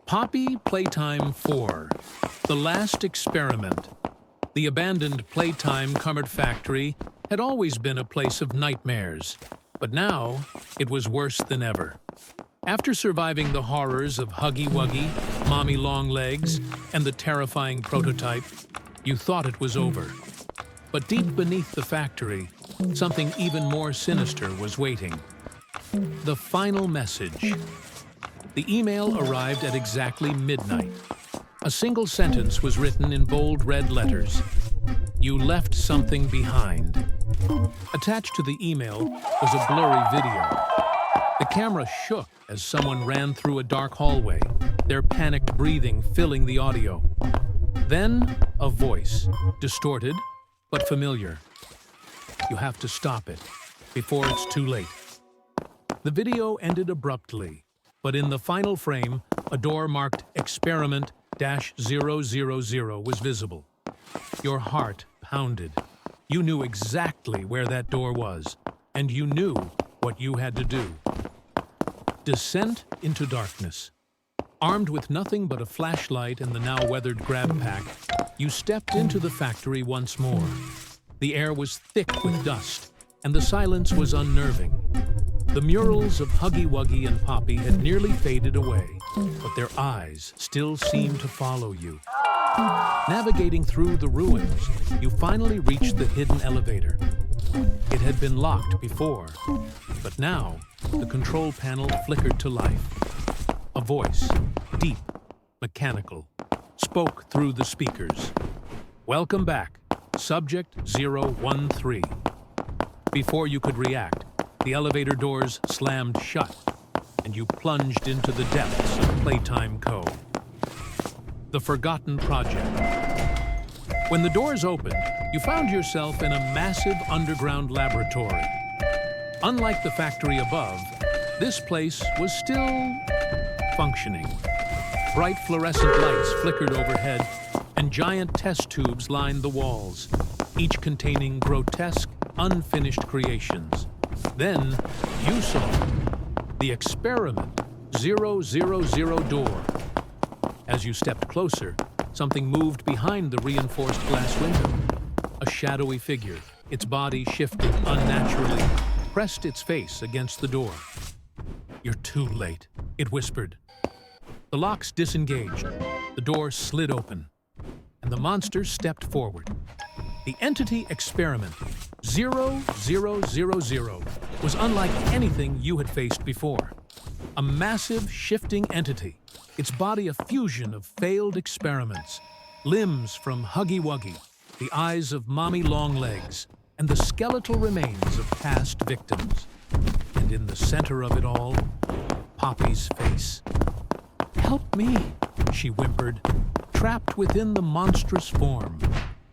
Poppy Playtime 4, The Last Experiment. The abandoned Playtime Cupboard factory had always been a place of nightmares, but now it was worse than ever. After surviving the horrors of Huggy Wuggy, Mommy Longlegs, and the terrifying prototype, you thought it was over. But deep beneath the factory, something even more sinister was waiting. The final message. The email arrived at exactly midnight. A single sentence was written in bold red letters. You left something behind. Attached to the email was a blurry video. The camera shook as someone ran through a dark hallway, their panicked breathing filling the audio. Then, a voice, distorted but familiar. You have to stop it before it's too late. The video ended abruptly, but in the final frame, a door marked Experiment-000 was visible. Your heart pounded. You knew exactly where that door was, and you knew what you had to do. Descent into darkness. Armed with nothing but a flashlight and the now weathered grab pack, you stepped into the factory once more. The air was thick with dust, and the silence was unnerving. The murals of Huggy Wuggy and Poppy had nearly faded away, but their eyes still seemed to follow you. Navigating through the ruins, you finally reached the hidden elevator. It had been locked before, but now the control panel flickered to life. A voice, deep, mechanical, spoke through the speakers. Welcome back, Subject 013. Before you could react, the elevator doors slammed shut, and you plunged into the depths of Playtime Co. The Forgotten Project. When the doors opened, you found yourself in a massive underground laboratory. Unlike the factory above, this place was still functioning. Bright fluorescent lights flickered overhead, and giant test tubes lined the walls, each containing grotesque, unfinished creations. Then you saw the Experiment-000 door. As you stepped closer, something moved behind the reinforced glass window. A shadowy figure, its body shifted unnaturally, pressed its face against the door. You're too late, it whispered. The locks disengaged, the door slid open, and the monster stepped forward. The entity Experiment 0000 was unlike anything you had faced before. A massive, shifting entity, its body a fusion of failed experiments, limbs from Huggy Wuggy, the eyes of Mommy Longlegs, and the skeletal remains of past victims. And in the center of it all, Poppy's face. "Help me," she whimpered, trapped within the monstrous form.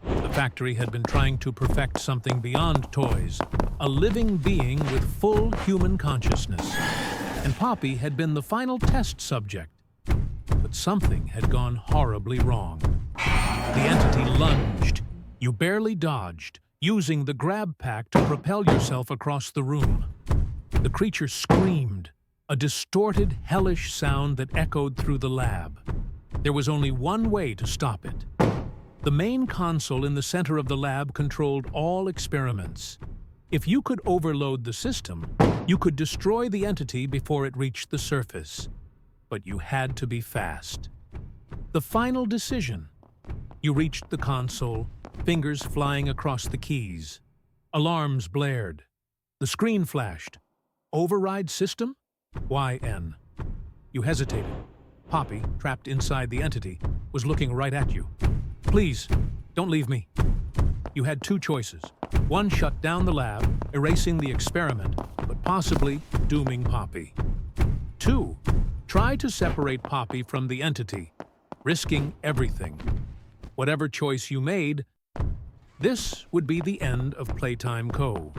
The factory had been trying to perfect something beyond toys, a living being with full human consciousness. And Poppy had been the final test subject. But something had gone horribly wrong. The entity lunged. You barely dodged, using the grab pack to propel yourself across the room. The creature screamed, a distorted, hellish sound that echoed through the lab. There was only one way to stop it. The main console in the center of the lab controlled all experiments. If you could overload the system, you could destroy the entity before it reached the surface. But you had to be fast. The final decision. You reached the console, fingers flying across the keys. Alarms blared. The screen flashed. Override system? YN. You hesitated. Poppy, trapped inside the entity, was looking right at you. "Please, don't leave me." You had two choices. One, shut down the lab, erasing the experiment, but possibly dooming Poppy. Two, try to separate Poppy from the entity, risking everything. Whatever choice you made, this would be the end of Playtime Co.